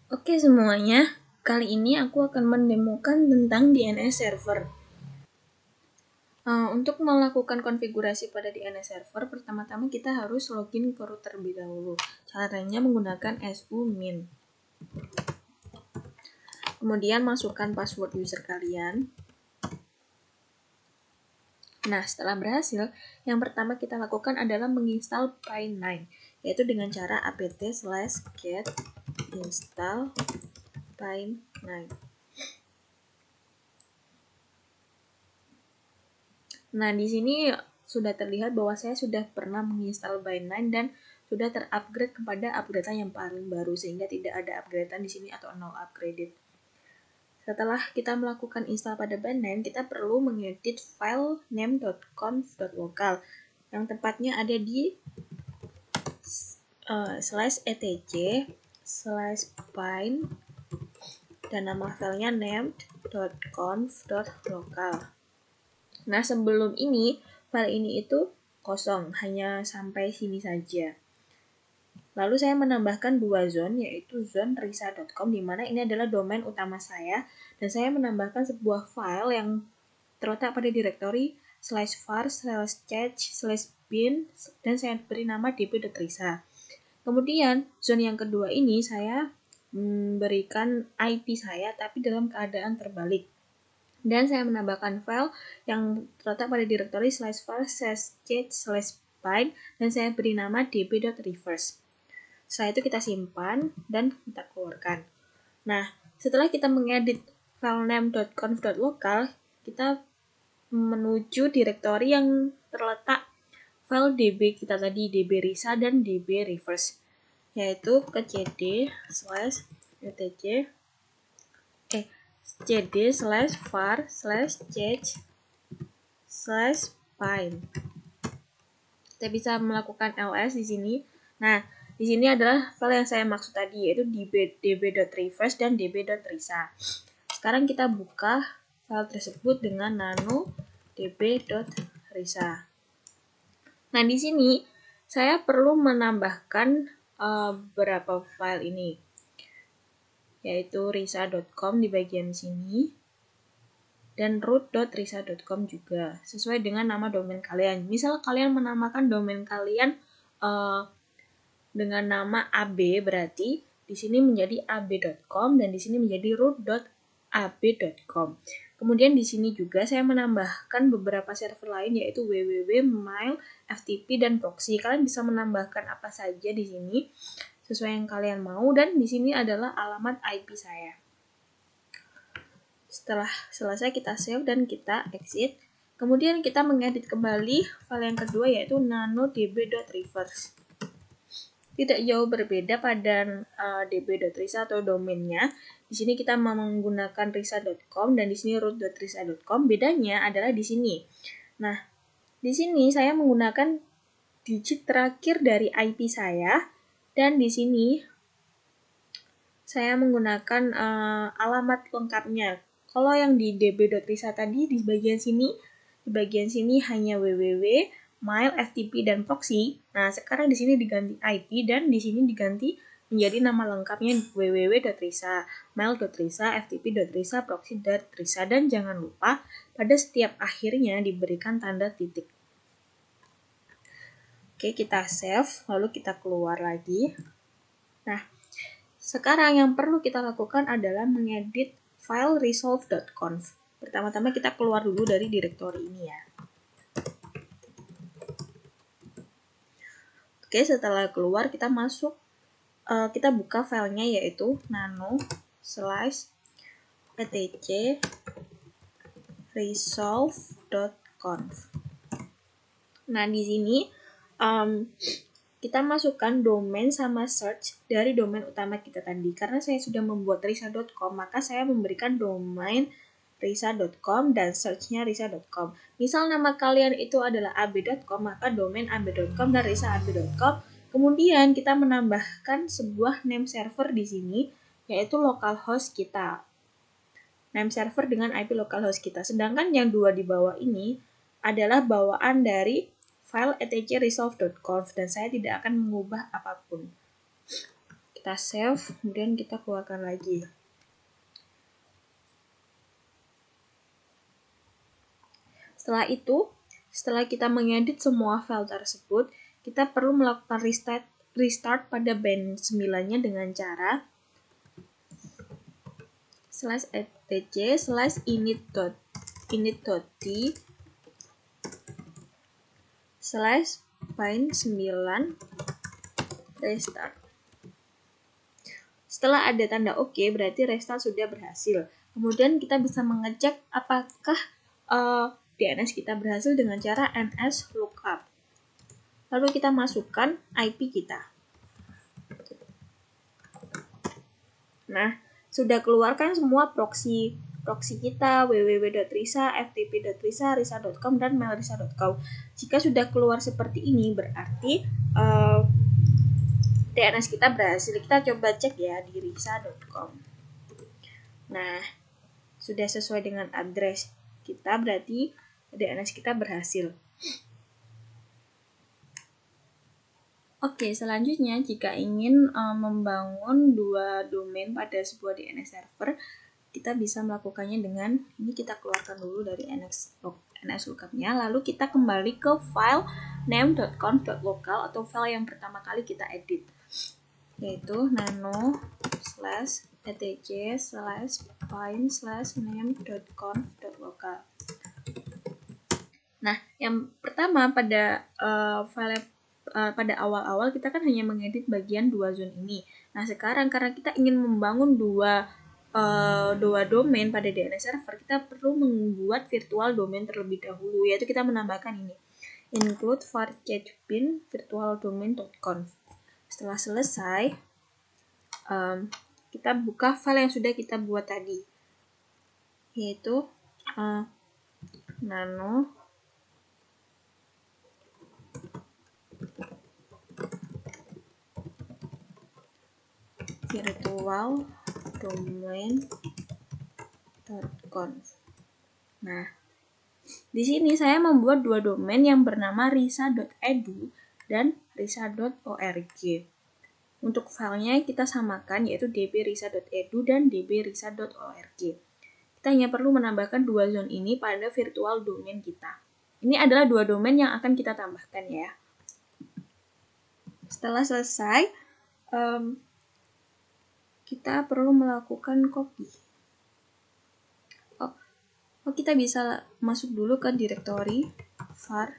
Oke semuanya, kali ini aku akan mendemokan tentang DNS server. Untuk melakukan konfigurasi pada DNS server, pertama-tama kita harus login ke root terlebih dahulu. Caranya menggunakan su-min. Kemudian masukkan password user kalian. Nah, setelah berhasil, yang pertama kita lakukan adalah menginstal pine9, yaitu dengan cara apt/get install pine9. Nah, di sini sudah terlihat bahwa saya sudah pernah menginstal pine9 dan sudah terupgrade kepada upgradean yang paling baru, sehingga tidak ada upgradean di sini atau no upgraded. Setelah kita melakukan install pada pine9, kita perlu mengedit file name.conf.local yang tepatnya ada di /etc/pine dan nama filenya named.conf.local. Nah, sebelum ini, file ini itu kosong, hanya sampai sini saja. Lalu saya menambahkan dua zone, yaitu zone risa.com, di mana ini adalah domain utama saya, dan saya menambahkan sebuah file yang terletak pada direktori /var/cache/bin, dan saya beri nama db.risa. Kemudian, zone yang kedua ini saya memberikan IP saya, tapi dalam keadaan terbalik. Dan saya menambahkan file yang terletak pada direktori /var/cache/bin, dan saya beri nama db.reverse. Setelah itu kita simpan dan kita keluarkan. Nah, setelah kita mengedit file name.conf.local, kita menuju direktori yang terletak file db kita tadi, db risa dan db reverse, yaitu ke cd/var/cache/pine. Kita bisa melakukan ls di sini. Nah, di sini adalah file yang saya maksud tadi, yaitu db.reverse dan db.risa. Sekarang kita buka file tersebut dengan nano db.risa. Nah, di sini saya perlu menambahkan beberapa file ini, yaitu risa.com di bagian sini dan root.risa.com juga, sesuai dengan nama domain kalian. Misal kalian menamakan domain kalian dengan nama ab, berarti di sini menjadi ab.com dan di sini menjadi root.ab.com. Kemudian di sini juga saya menambahkan beberapa server lain, yaitu www, mail, FTP, dan proxy. Kalian bisa menambahkan apa saja di sini sesuai yang kalian mau, dan di sini adalah alamat IP saya. Setelah selesai kita save dan kita exit. Kemudian kita mengedit kembali file yang kedua, yaitu nano.db.reverse. Tidak jauh berbeda pada db.risa atau domainnya. Di sini kita menggunakan risa.com dan di sini root.risa.com. Bedanya adalah di sini. Nah, di sini saya menggunakan digit terakhir dari IP saya, dan di sini saya menggunakan alamat lengkapnya. Kalau yang di db.risa tadi di bagian sini hanya www, mail, FTP, dan proxy. Nah, sekarang di sini diganti IP dan di sini diganti menjadi nama lengkapnya www.risa, mail.risa, ftp.risa, proxy.risa, dan jangan lupa pada setiap akhirnya diberikan tanda titik. Oke, kita save, lalu kita keluar lagi. Nah, sekarang yang perlu kita lakukan adalah mengedit file resolve.conf. Pertama-tama kita keluar dulu dari direktori ini ya. Oke, setelah keluar kita masuk, kita buka filenya, yaitu nano/etc/resolve.conf. Nah, di sini kita masukkan domain sama search dari domain utama kita tadi. Karena saya sudah membuat risa.com, maka saya memberikan domain risa.com dan search-nya risa.com. Misal nama kalian itu adalah ab.com, maka domain ab.com dan risa.ab.com. Kemudian kita menambahkan sebuah name server di sini, yaitu localhost kita. Name server dengan IP localhost kita. Sedangkan yang dua di bawah ini adalah bawaan dari file etc/resolve.conf dan saya tidak akan mengubah apapun. Kita kita save, kemudian kita keluarkan lagi. Setelah itu, setelah kita mengedit semua file tersebut, kita perlu melakukan restart pada band 9-nya dengan cara /etc/init.t/bind9 restart. Setelah ada tanda OK, berarti restart sudah berhasil. Kemudian kita bisa mengecek apakah DNS kita berhasil dengan cara ns lookup. Lalu kita masukkan IP kita. Nah, sudah keluarkan semua proxy kita, www.risa, ftp.risa, risa.com, dan mailrisa.com. Jika sudah keluar seperti ini, berarti DNS kita berhasil. Kita coba cek ya di risa.com. Nah, sudah sesuai dengan address kita, berarti DNS kita berhasil. Oke, selanjutnya jika ingin membangun 2 domain pada sebuah DNS server, kita bisa melakukannya dengan ini. Kita keluarkan dulu dari NS lookup-nya, lalu kita kembali ke file name.conf.local atau file yang pertama kali kita edit, yaitu nano/etc/bind/name.conf.local. Nah, yang pertama pada pada awal-awal kita kan hanya mengedit bagian 2 zone ini. Nah, sekarang karena kita ingin membangun dua domain pada DNS server, kita perlu membuat virtual domain terlebih dahulu, yaitu kita menambahkan ini include var/bin virtualdomain.conf. Setelah selesai, kita buka file yang sudah kita buat tadi, yaitu nano virtualdomain.conf. Nah, di sini saya membuat 2 domain yang bernama risa.edu dan risa.org. Untuk filenya kita samakan, yaitu dbrisa.edu dan dbrisa.org. Kita hanya perlu menambahkan 2 zone ini pada virtual domain kita. Ini adalah 2 domain yang akan kita tambahkan ya. Setelah selesai, kita perlu melakukan copy. Kita bisa masuk dulu ke direktori var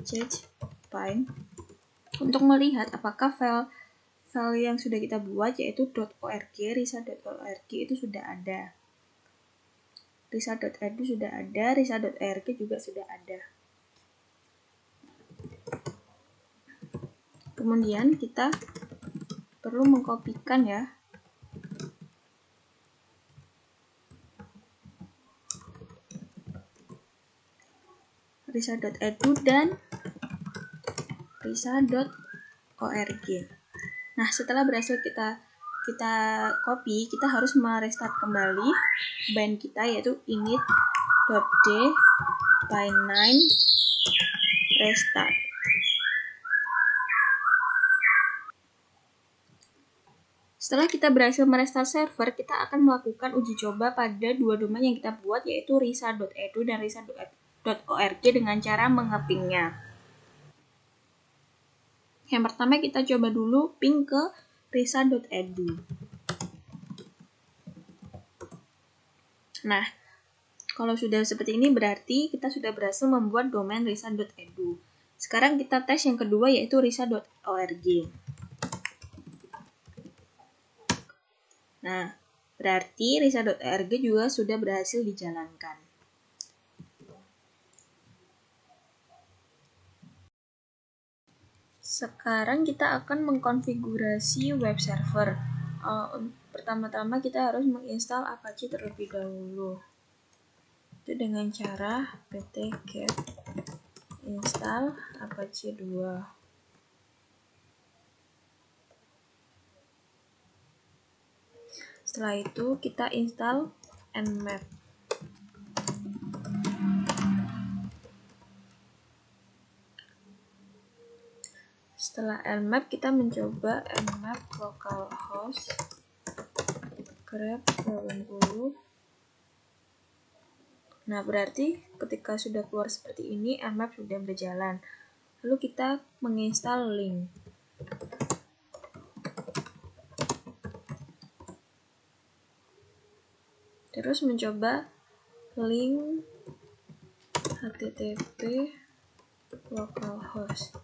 chbind untuk melihat apakah file yang sudah kita buat, yaitu .org, risa.org itu sudah ada. Risa.edu sudah ada, risa.org juga sudah ada. Kemudian kita perlu mengkopikan ya. risa.edu dan risa.org. Nah, setelah berhasil kita copy, kita harus merestart kembali bind kita, yaitu init.d/bind9 restart. Setelah kita berhasil merestart server, kita akan melakukan uji coba pada 2 domain yang kita buat, yaitu risa.edu dan risa.org dengan cara mengepingnya. Yang pertama kita coba dulu ping ke risa.edu. Nah, kalau sudah seperti ini berarti kita sudah berhasil membuat domain risa.edu. Sekarang kita tes yang kedua, yaitu risa.org. Nah, berarti risa.org juga sudah berhasil dijalankan. Sekarang kita akan mengkonfigurasi web server. Pertama-tama kita harus menginstal Apache terlebih dahulu. Itu dengan cara pt-get install Apache 2. Setelah itu kita install nmap. Setelah nmap kita mencoba nmap localhost localhost grep 80. Nah, berarti ketika sudah keluar seperti ini, Nmap sudah berjalan. Lalu kita menginstal link. Terus mencoba link http localhost.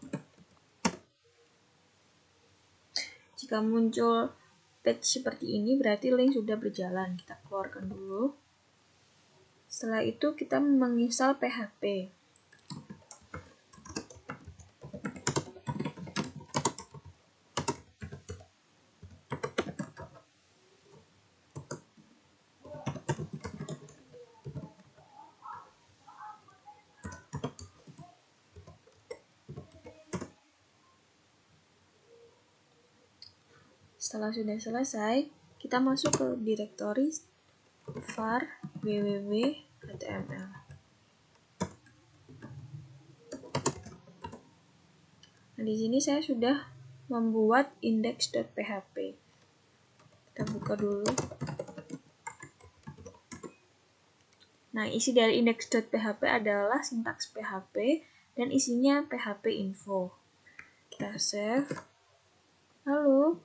Jika muncul page seperti ini, berarti link sudah berjalan. Kita keluarkan dulu. Setelah itu kita menginstal PHP. Setelah sudah selesai, kita masuk ke direktori var www.html. Nah, di sini saya sudah membuat index.php. Kita buka dulu. Nah, isi dari index.php adalah sintaks PHP dan isinya PHP info. Kita save. Lalu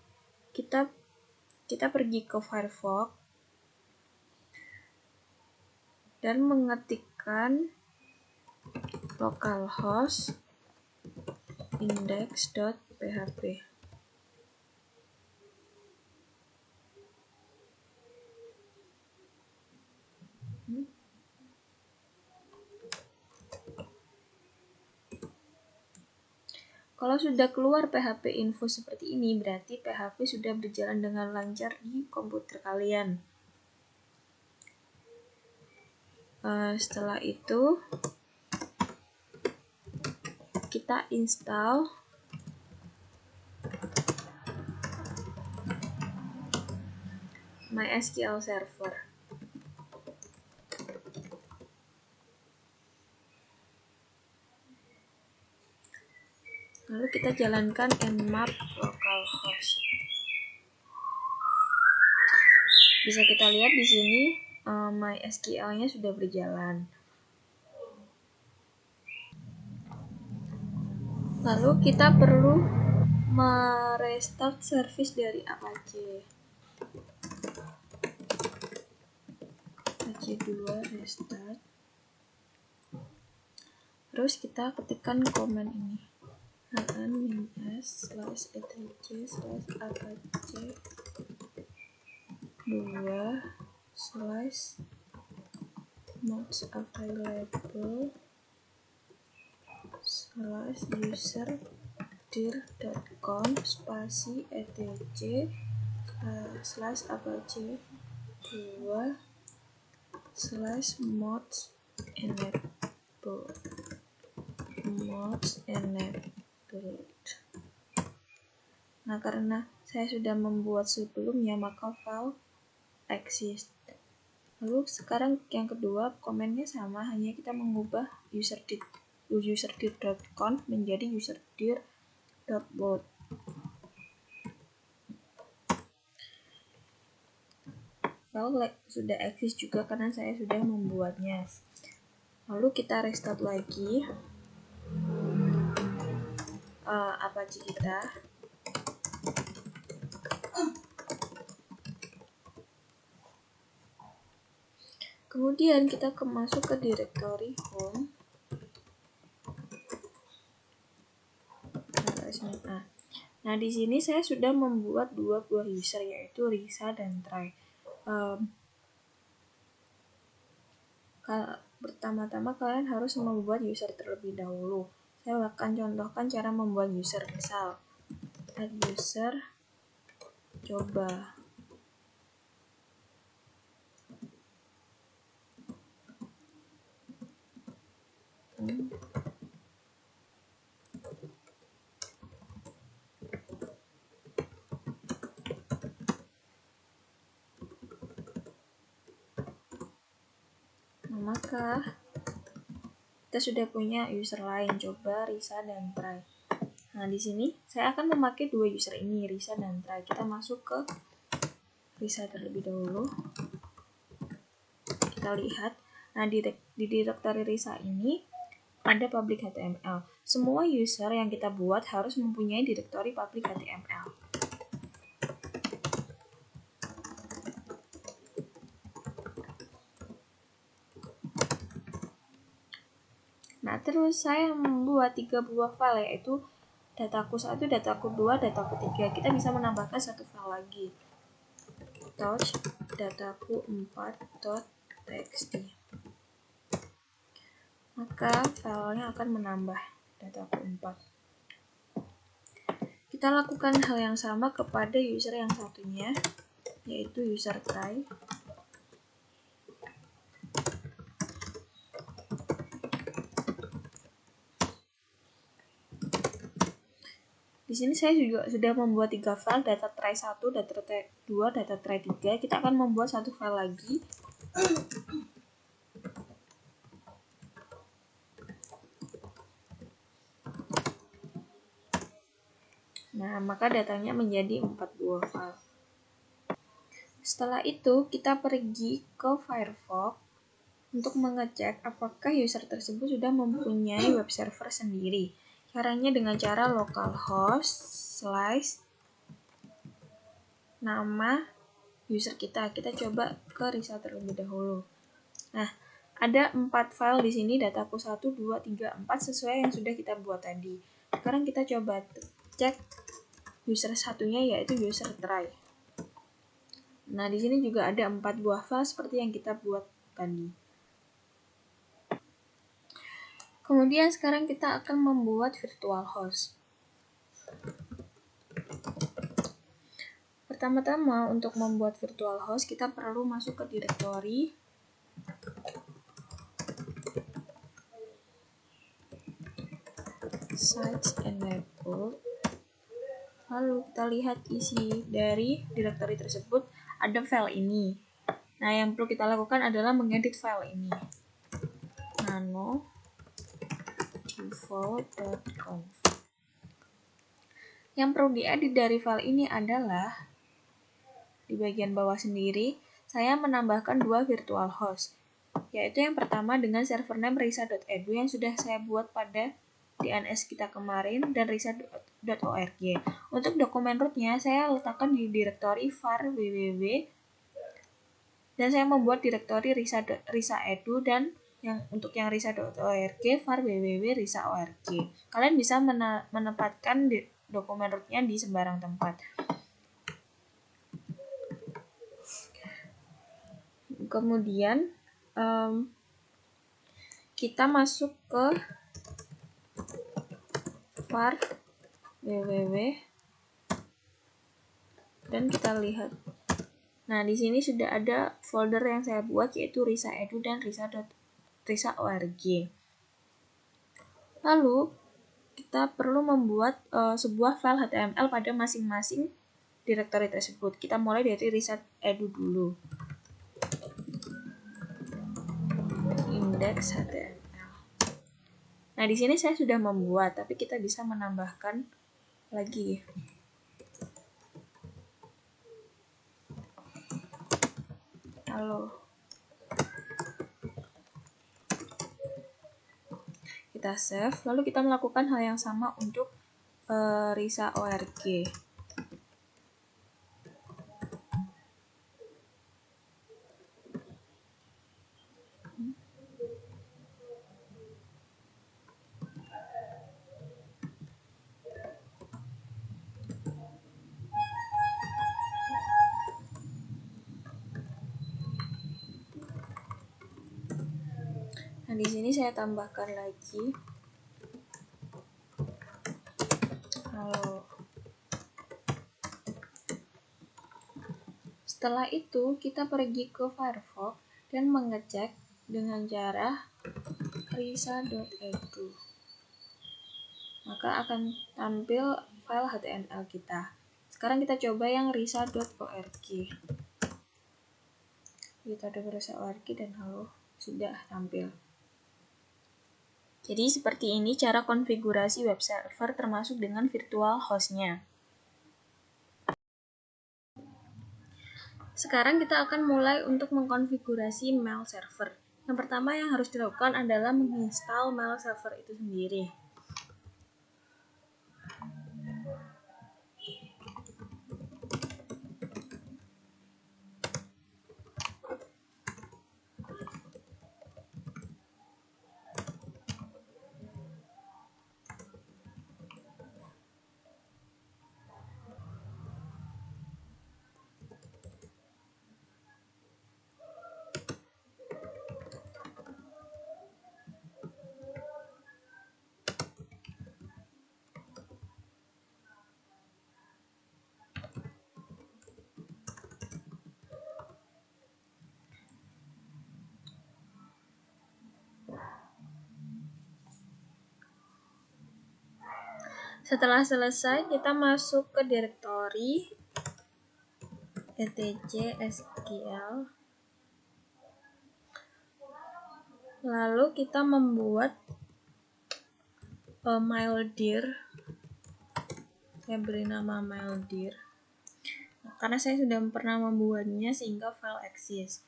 kita pergi ke Firefox dan mengetikkan localhost index.php. Kalau sudah keluar PHP info seperti ini, berarti PHP sudah berjalan dengan lancar di komputer kalian. Setelah itu, kita install MySQL Server. Lalu kita jalankan nmap localhost. Bisa kita lihat di sini MySQL-nya sudah berjalan. Lalu kita perlu merestart service dari Apache. Apache 2 restart. Terus kita ketikkan command ini. /-s/etc/apache 2/mods available /user-dir.com spasi etc/apache 2/mods enabled. Nah, karena saya sudah membuat sebelumnya, maka file exist. Lalu sekarang yang kedua, komennya sama, hanya kita mengubah user-dir.conf menjadi user-dir.load. File sudah exist juga karena saya sudah membuatnya. Lalu kita restart lagi Apache kita. Kemudian kita masuk ke direktori home. Nah, di sini saya sudah membuat dua buah user, yaitu Risa dan Try. Pertama-tama kalian harus membuat user terlebih dahulu. Saya akan contohkan cara membuat user. Misal, add user, coba. Nah, maka kita sudah punya user lain, coba, Risa, dan Try. Nah, di sini saya akan memakai dua user ini, Risa dan Try. Kita masuk ke Risa terlebih dahulu. Kita lihat, nah di directory Risa ini ada public HTML. Semua user yang kita buat harus mempunyai directory public HTML. Nah, terus saya membuat 3 buah file, yaitu dataku 1, dataku 2, dataku 3. Kita bisa menambahkan satu file lagi. Touch dataku 4.txt. Maka filenya akan menambah dataku 4. Kita lakukan hal yang sama kepada user yang satunya, yaitu user try. Di sini saya juga sudah membuat 3 file, data try 1, data try 2, data try 3. Kita akan membuat satu file lagi. Nah, maka datanya menjadi 4 buah file. Setelah itu, kita pergi ke Firefox untuk mengecek apakah user tersebut sudah mempunyai web server sendiri. Caranya dengan cara localhost / nama user kita. Kita coba ke Risa terlebih dahulu. Nah, ada 4 file di sini, dataku 1, 2, 3, 4 sesuai yang sudah kita buat tadi. Sekarang kita coba cek user satunya, yaitu user try. Nah, di sini juga ada 4 buah file seperti yang kita buat tadi. Kemudian sekarang kita akan membuat virtual host. Pertama-tama untuk membuat virtual host kita perlu masuk ke directory sites and network. Lalu kita lihat isi dari directory tersebut, ada file ini. Nah, yang perlu kita lakukan adalah mengedit file ini. Nano default.conf. Yang perlu diedit dari file ini adalah di bagian bawah sendiri, saya menambahkan 2 virtual host, yaitu yang pertama dengan server name risa.edu yang sudah saya buat pada DNS kita kemarin, dan risa.org. Untuk dokumen rootnya saya letakkan di directory var www, dan saya membuat directory risa.edu, dan untuk yang risa.org var www.risa.org. Kalian bisa menempatkan dokumen rootnya di sembarang tempat. Kemudian kita masuk ke var www dan kita lihat. Nah, di sini sudah ada folder yang saya buat, yaitu risa.edu dan risa.org. Lalu kita perlu membuat sebuah file HTML pada masing-masing directory tersebut. Kita mulai dari risa.edu dulu. Index HTML. Nah, di sini saya sudah membuat, tapi kita bisa menambahkan lagi. Halo. Kita save, lalu kita melakukan hal yang sama untuk risa.org. Nah, di sini saya tambahkan lagi. Halo. Setelah itu, kita pergi ke Firefox dan mengecek dengan cara risa.edu. Maka akan tampil file HTML kita. Sekarang kita coba yang risa.org. Kita ada risa.org dan halo, sudah tampil. Jadi seperti ini cara konfigurasi web server termasuk dengan virtual host-nya. Sekarang kita akan mulai untuk mengkonfigurasi mail server. Yang pertama yang harus dilakukan adalah menginstal mail server itu sendiri. Setelah selesai, kita masuk ke direktori etc sql. Lalu kita membuat maildir. Saya beri nama maildir karena saya sudah pernah membuatnya sehingga file eksis.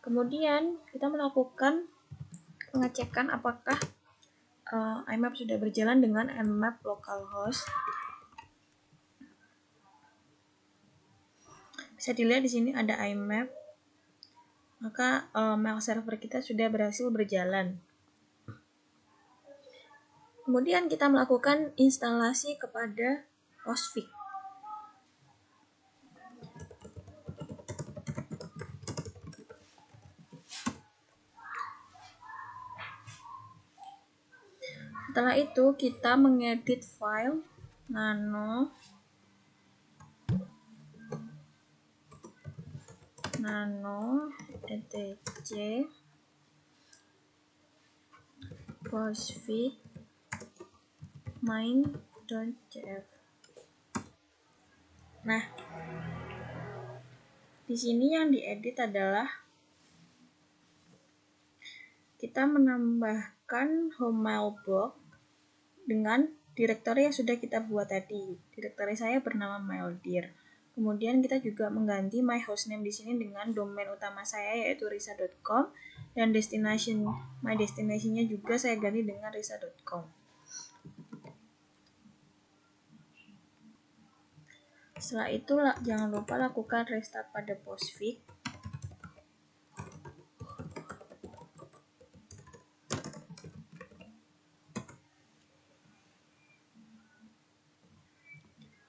Kemudian kita melakukan pengecekan apakah IMAP sudah berjalan dengan nmap localhost. Bisa dilihat di sini ada IMAP, maka mail server kita sudah berhasil berjalan. Kemudian kita melakukan instalasi kepada Postfix. Setelah itu kita mengedit file nano etc postfix main.cf. Nah, di sini yang diedit adalah kita menambahkan home mailbox dengan direktori yang sudah kita buat tadi. Direktori saya bernama maildir. Kemudian kita juga mengganti my hostname di sini dengan domain utama saya yaitu risa.com dan my destination-nya juga saya ganti dengan risa.com. Setelah itu jangan lupa lakukan restart pada Postfix.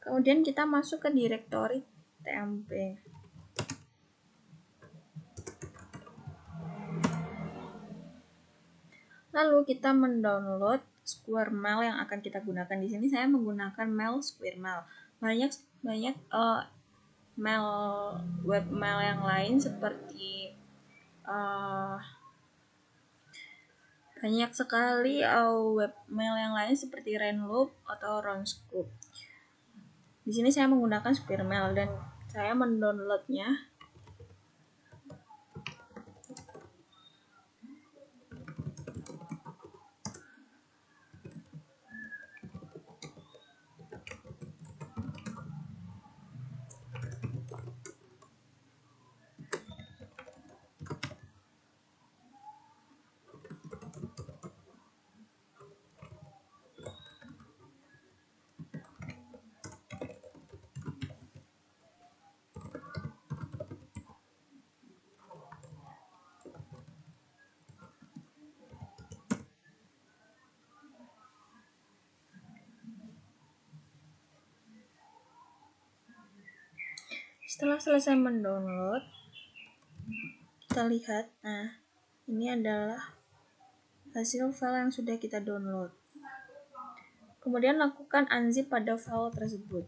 Kemudian kita masuk ke direktori tmp. Lalu kita mendownload Squirmail yang akan kita gunakan. Di sini saya menggunakan mail Squirmail. Banyak webmail yang lain seperti banyak sekali webmail yang lain seperti Renloop atau Ronscoop. Di sini saya menggunakan Squirmail dan saya mendownloadnya. Setelah selesai mendownload, kita lihat, nah ini adalah hasil file yang sudah kita download. Kemudian lakukan unzip pada file tersebut.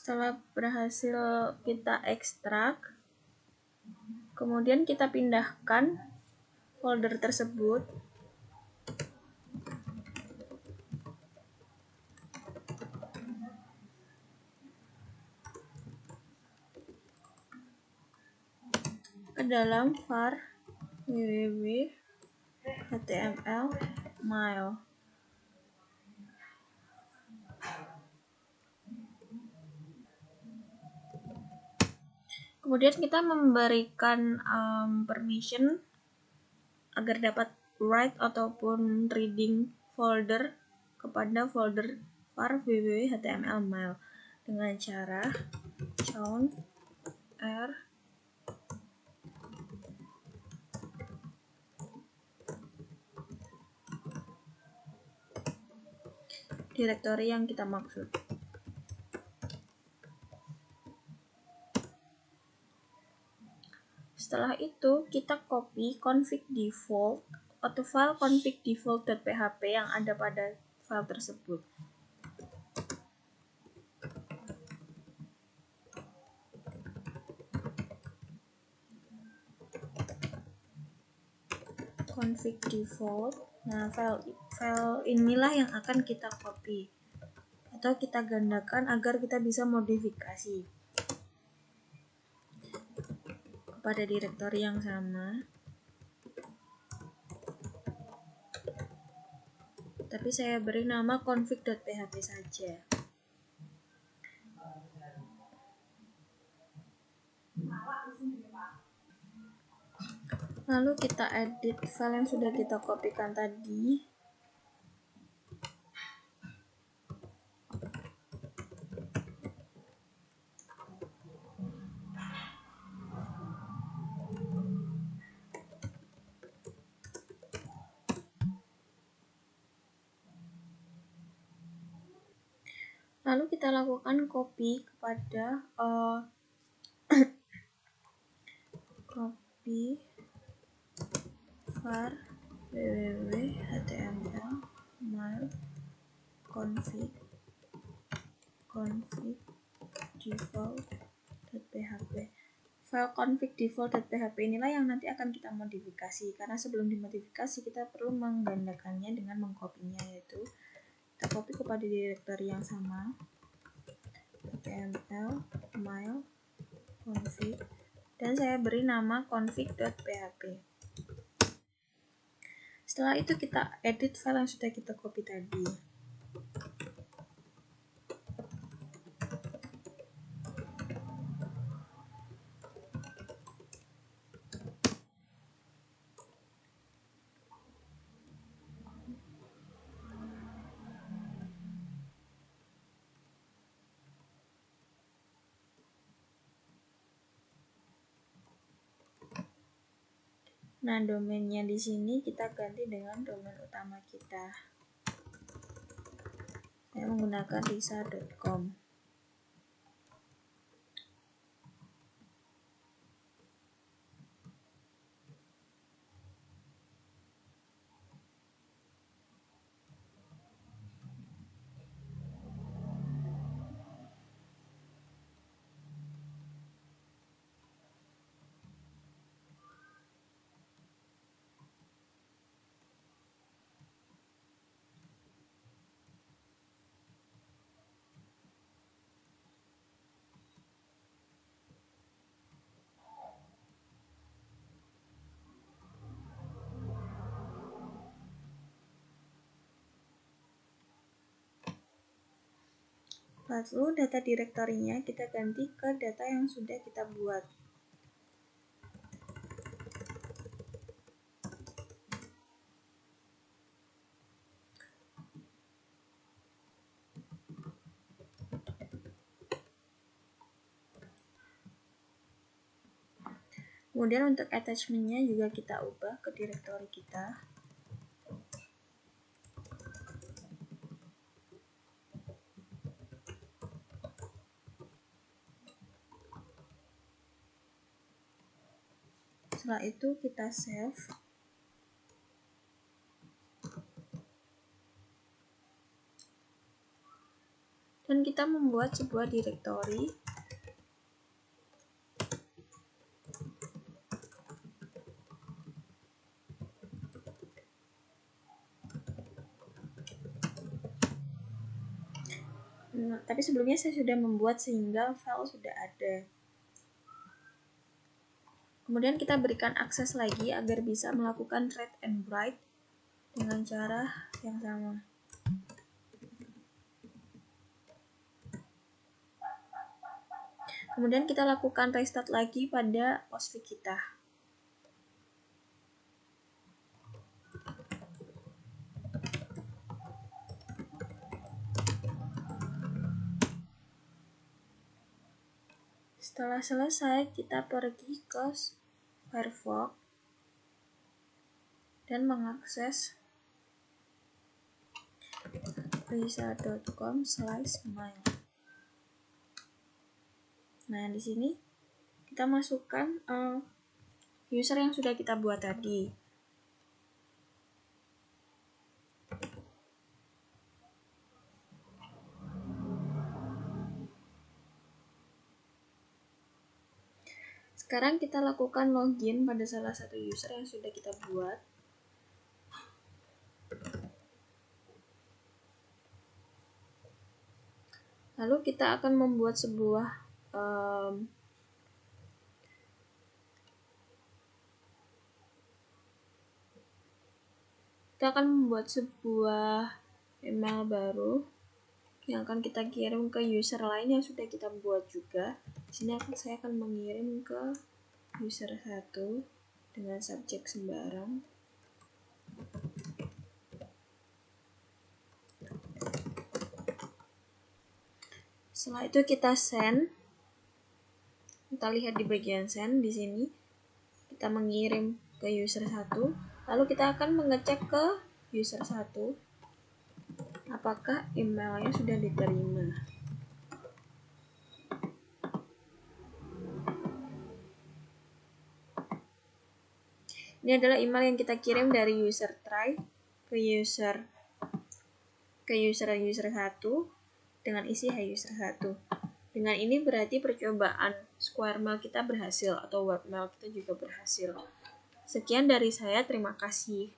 Setelah berhasil kita ekstrak, kemudian kita pindahkan folder tersebut ke dalam var www.html_mile. Kemudian kita memberikan permission agar dapat write ataupun reading folder kepada folder var www.html_mile dengan cara count r direktori yang kita maksud. Setelah itu kita copy config default atau file config default.php yang ada pada file tersebut. Config default. Nah, file inilah yang akan kita copy atau kita gandakan agar kita bisa modifikasi kepada direktori yang sama. Tapi saya beri nama config.php saja. Lalu kita edit file yang sudah kita kopikan tadi. Lalu kita lakukan copy kepada copy var www.html_mile config default.php. File config default.php inilah yang nanti akan kita modifikasi, karena sebelum dimodifikasi kita perlu menggandakannya dengan mengkopinya, yaitu kita copy kepada direktori yang sama html_mile config dan saya beri nama config.php. Setelah itu kita edit file yang sudah kita copy tadi. Nah, domainnya di sini kita ganti dengan domain utama kita. Saya menggunakan risa.com. Lalu data direktorinya kita ganti ke data yang sudah kita buat. Kemudian untuk attachment-nya juga kita ubah ke direktori kita. Setelah itu kita save. Dan kita membuat sebuah direktori. Nah, tapi sebelumnya saya sudah membuat sehingga file sudah ada. Kemudian kita berikan akses lagi agar bisa melakukan read and write dengan cara yang sama. Kemudian kita lakukan restart lagi pada Postfix kita. Setelah selesai, kita pergi ke Firefox dan mengakses risa.com/mail. Nah, di sini kita masukkan user yang sudah kita buat tadi. Sekarang kita lakukan login pada salah satu user yang sudah kita buat. Lalu kita akan membuat sebuah email baru yang akan kita kirim ke user lain yang sudah kita buat juga. Di sini saya akan mengirim ke user 1 dengan subjek sembarang. Setelah itu kita send. Kita lihat di bagian send di sini. Kita mengirim ke user 1, lalu kita akan mengecek ke user 1 apakah emailnya sudah diterima. Ini adalah email yang kita kirim dari user try ke user 1 dengan isi Hai user 1. Dengan ini berarti percobaan Square Mail kita berhasil atau Webmail kita juga berhasil. Sekian dari saya, terima kasih.